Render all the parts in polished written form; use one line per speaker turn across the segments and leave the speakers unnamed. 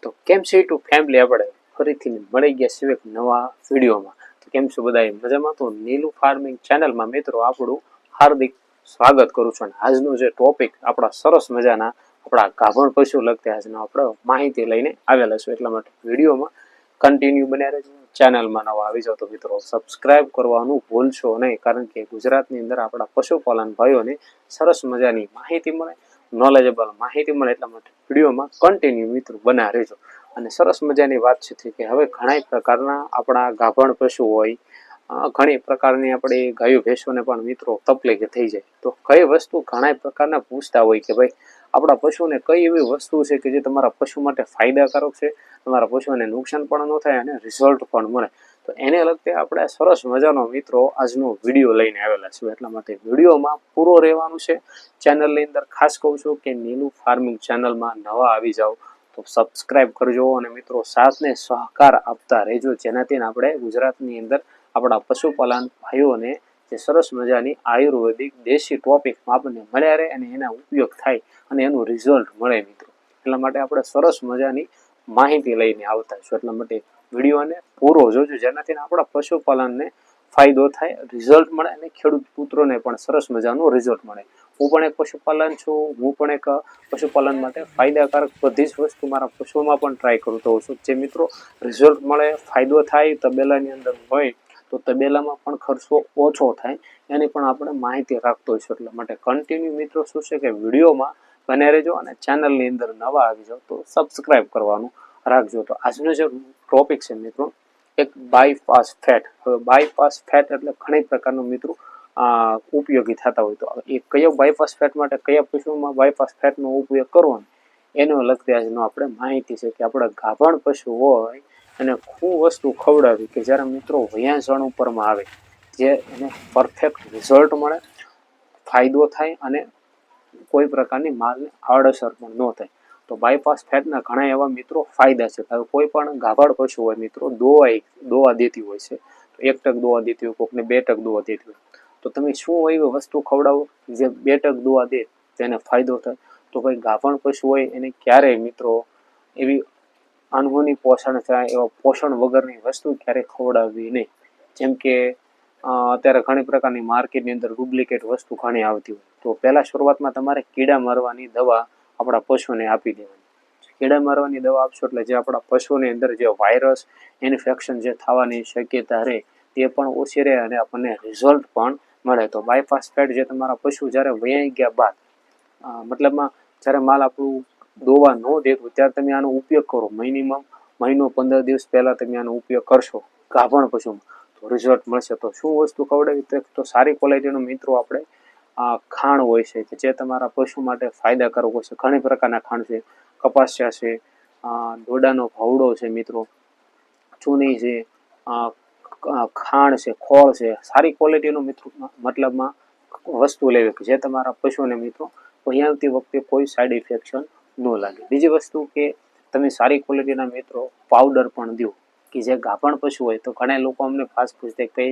તો કેમ છે ટુ ફેમિલી આપણે ફરીથી મળી ગયા છે એક નવા વિડીયોમાં. તો કેમ છો બધા મજામાં? તો નીલુ ફાર્મિંગ ચેનલમાં મિત્રો આપણું હાર્દિક સ્વાગત કરું છું. અને આજનો જે ટોપિક આપણા સરસ મજાના આપણા ગાભણ પશુ લગતા આજનો આપણે માહિતી લઈને આવેલા છું. એટલા માટે વિડીયોમાં કન્ટિન્યુ બન્યા રહેજો. ચેનલમાં નવા આવી જાવ તો મિત્રો સબસ્ક્રાઇબ કરવાનું ભૂલશો નહીં, કારણ કે ગુજરાતની અંદર આપણા પશુપાલન ભાઈઓને સરસ મજાની માહિતી મળે, નોલેજેબલ માહિતી મળે. એટલા માટે વિડીયોમાં કન્ટિન્યુ મિત્રો બના રહેજો. અને સરસ મજાની વાત છે કે હવે ઘણા પ્રકારના આપણા ગાભણ પશુ હોય, ઘણી પ્રકારની આપણે ગાયો ભેંસોને પણ મિત્રો તકલીફ થઈ જાય. તો કઈ વસ્તુ ઘણા પ્રકારના પૂછતા હોય કે ભાઈ આપણા પશુને કઈ એવી વસ્તુ છે કે જે તમારા પશુ માટે ફાયદાકારક છે, તમારા પશુને નુકસાન પણ ન થાય અને રિઝલ્ટ પણ મળે. તો એને લગતે આપણે સરસ મજાનો મિત્રો આજનો વિડીયો લઈને આવેલા છે. એટલા માટે વિડીયોમાં પૂરો રહેવાનું છે. ચેનલની અંદર ખાસ કહું છું કે નીલુ ફાર્મિંગ ચેનલમાં નવા આવી જાઓ તો સબસ્ક્રાઇબ કરજો અને મિત્રો સાથને સહકાર આપતા રહેજો, જેનાથી આપણે ગુજરાતની અંદર આપણા પશુપાલન ભાઈઓને જે સરસ મજાની આયુર્વેદિક દેશી ટોપિક આપણને મળ્યા રહે અને એના ઉપયોગ થાય અને એનું રિઝલ્ટ મળે મિત્રો. એટલા માટે આપણે સરસ મજાની માહિતી લઈને આવતા છું. એટલા માટે વિડીયોને પૂરો જોજો, જેનાથી આપણા પશુપાલનને ફાયદો થાય, રિઝલ્ટ મળે અને ખેડૂત પુત્રોને પણ સરસ મજાનું રિઝલ્ટ મળે. હું પણ એક પશુપાલન છું, હું પણ એક પશુપાલન માટે ફાયદાકારક બધી જ વસ્તુ મારા પશુઓમાં પણ ટ્રાય કરતો હોઉં છું. જે મિત્રો રિઝલ્ટ મળે, ફાયદો થાય, તબેલાની અંદર હોય તો તબેલામાં પણ ખર્ચો ઓછો થાય એની પણ આપણે માહિતી રાખતો હોઈશું. એટલા માટે કન્ટિન્યુ મિત્રો શું છે કે વિડીયોમાં બને રહેજો અને ચેનલની અંદર નવા આવી જાઓ તો સબસ્ક્રાઇબ કરવાનું રાખજો. તો આજનો જે ટોપિક છે મિત્રો, એક બાયપાસ ફેટ. હવે બાયપાસ ફેટ એટલે ઘણી પ્રકારનું મિત્રો ઉપયોગી થતા હોય. તો એ કયો બાયપાસ ફેટ માટે કયા પશુમાં બાયપાસ ફેટનો ઉપયોગ કરવાનો એનો લગતી આજનો આપણે માહિતી છે કે આપણે ગાભણ પશુ હોય અને શું વસ્તુ ખવડાવી કે જ્યારે મિત્રો વયાંસણ ઉપરમાં આવે, જે એને પરફેક્ટ રિઝલ્ટ મળે, ફાયદો થાય અને કોઈ પ્રકારની માલને આડઅસર પણ ન થાય. તો બાયપાસ ફેટના ઘણા એવા મિત્રો ફાયદા છે. હવે કોઈ પણ ગાભણ પશુ હોય મિત્રો દોવા દેતી હોય છે, તો 1 ટક દોવા દેતી હોય, કોકને 2 ટક દોવા દેતી હોય. તો તમે શું એવી વસ્તુ ખવડાવો જે 2 ટક દોવા દે તેને ફાયદો થાય? તો ભાઈ ગાભણ પશુ હોય એને ક્યારેય મિત્રો એવી અનહોની પોષણ થાય એવા પોષણ વગરની વસ્તુ ક્યારેય ખવડાવવી નહીં. જેમ કે અત્યારે ઘણી પ્રકારની માર્કેટની અંદર ડુપ્લિકેટ વસ્તુ ઘણી આવતી હોય. તો પહેલાં શરૂઆતમાં તમારે કીડા મારવાની દવા આપણા પશુને આપી દેવાની. કીડા મારવાની દવા આપશો એટલે જે આપણા પશુની અંદર જે વાયરસ ઇન્ફેક્શન જે થવાની શક્યતા રહે તે પણ ઓછી રહે અને આપણને રિઝલ્ટ પણ મળે. તો બાયપાસ ફેટ જે તમારા પશુ જ્યારે વયાઈ ગયા બાદ, મતલબમાં જ્યારે માલ આપણું દોવા ન દેતું ત્યારે તમે આનો ઉપયોગ કરો. મિનિમમ મહિનો 15 દિવસ પહેલાં તમે આનો ઉપયોગ કરશો ગાભણ પશુમાં તો રિઝલ્ટ મળશે. તો શું વસ્તુ ખવડાવી? તો સારી ક્વોલિટીનું મિત્રો આપણે ખાણ હોય છે કે જે તમારા પશુ માટે ફાયદાકારક હોય છે. ઘણી પ્રકારના ખાણ છે, કપાસિયા છે, દોડાનો ભવડો છે મિત્રો, ચૂની છે, ખાણ છે, ખોળ છે. સારી ક્વોલિટીનું મિત્રો મતલબમાં વસ્તુ લેવી કે જે તમારા પશુને મિત્રો વયાવતી વખતે કોઈ સાઈડ ઇફેક્શન ન લાગે. બીજી વસ્તુ કે તમે સારી ક્વોલિટીના મિત્રો પાવડર પણ દો કે જે ગાભણ પશુ હોય. તો ઘણા લોકો અમને ખાસ પૂછતા કે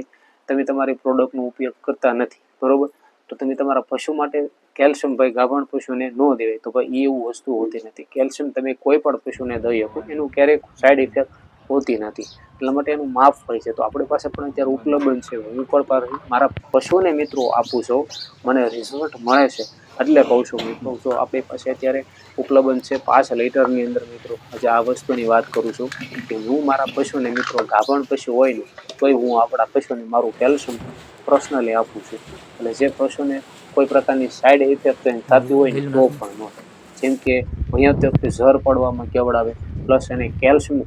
તમે તમારી પ્રોડક્ટનો ઉપયોગ કરતા નથી, બરોબર? તો તમે તમારા પશુ માટે કેલ્શિયમ ભાઈ ગાભણ પશુને ન દેવાય. તો ભાઈ એવું વસ્તુ હોતી નથી. કેલ્શિયમ તમે કોઈ પણ પશુને દઈ શકો, એનું ક્યારેક સાઈડ ઇફેક્ટ હોતી નથી. એટલા માટે એનું માફ હોય છે. તો આપણી પાસે પણ અત્યારે ઉપલબ્ધ છે. હું પણ મારા પશુને મિત્રો આપું છું, મને રિઝલ્ટ મળે છે એટલે કહું છું મિત્રો. જો આપણી પાસે અત્યારે ઉપલબ્ધ છે 5 લીટરની અંદર મિત્રો આજે આ વસ્તુની વાત કરું છું કે હું મારા પશુને મિત્રો ગાભણ પશુ હોય ને તોય હું આપણા પશુને મારું કેલ્શિયમ પર્સનલી આપું છું. એટલે જે પશુને કોઈ પ્રકારની સાઈડ ઇફેક્ટ થતી હોય ને તો પણ ન થાય. જેમ કે અહીંયા તો ઝર પડવામાં કેવડાવે, પ્લસ એને કેલ્શિયમ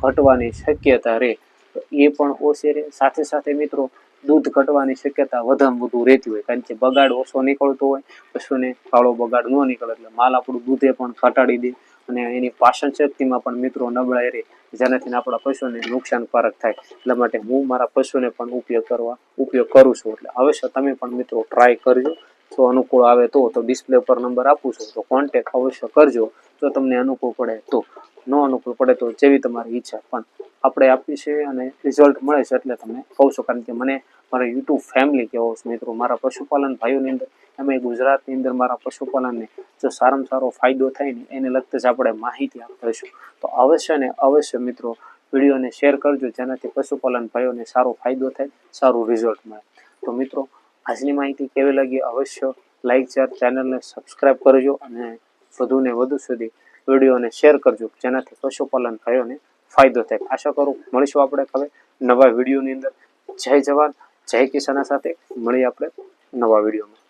ઘટવાની શક્યતા રહે તો એ પણ ઓછી રહે. સાથે સાથે મિત્રો દૂધ ઘટવાની શક્યતા વધારે વધુ રહેતી હોય, કારણ કે બગાડ ઓછો નીકળતો હોય, પશુને કાળો બગાડ ન નીકળે એટલે માલ આપણું દૂધે પણ ઘટાડી દે અને એની પાચન શક્તિમાં પણ મિત્રો નબળાઈ રહે, જેનાથી આપણા પશુને નુકસાનકારક થાય. એટલા માટે હું મારા પશુને પણ ઉપયોગ કરું છું. એટલે અવશ્ય તમે પણ મિત્રો ટ્રાય કરજો. જો અનુકૂળ આવે તો ડિસ્પ્લે પર નંબર આપું છું તો કોન્ટેક્ટ અવશ્ય કરજો. જો તમને અનુકૂળ પડે તો, ન અનુકૂળ પડે તો જેવી તમારી ઈચ્છા. પણ આપણે આપીએ છીએ અને રિઝલ્ટ મળે છે એટલે તમને કહું છું. કારણ કે મને મારા યુટ્યુબ ફેમિલી કહેવો છે મિત્રો, મારા પશુપાલન ભાઈઓની અંદર, એમાં ગુજરાતની અંદર મારા પશુપાલનને જો સારામાં સારો ફાયદો થાય ને એને લગતી જ આપણે માહિતી આપતા રહીશું. તો અવશ્ય ને અવશ્ય મિત્રો વિડીયોને શેર કરજો, જેનાથી પશુપાલન ભાઈઓને સારો ફાયદો થાય, સારું રિઝલ્ટ મળે. તો મિત્રો આજની માહિતી કેવી લાગી અવશ્ય લાઈક શેર ચેનલને સબસ્ક્રાઈબ કરજો અને વધુને વધુ સુધી વિડીયોને શેર કરજો, જેનાથી પશુપાલન ભાઈઓને ફાયદો થાય. આશા કરું મળીશું આપણે હવે નવા વિડીયોની અંદર. જય જવાન જય કિસાન સાથે મળીએ આપણે નવા વિડીયોમાં.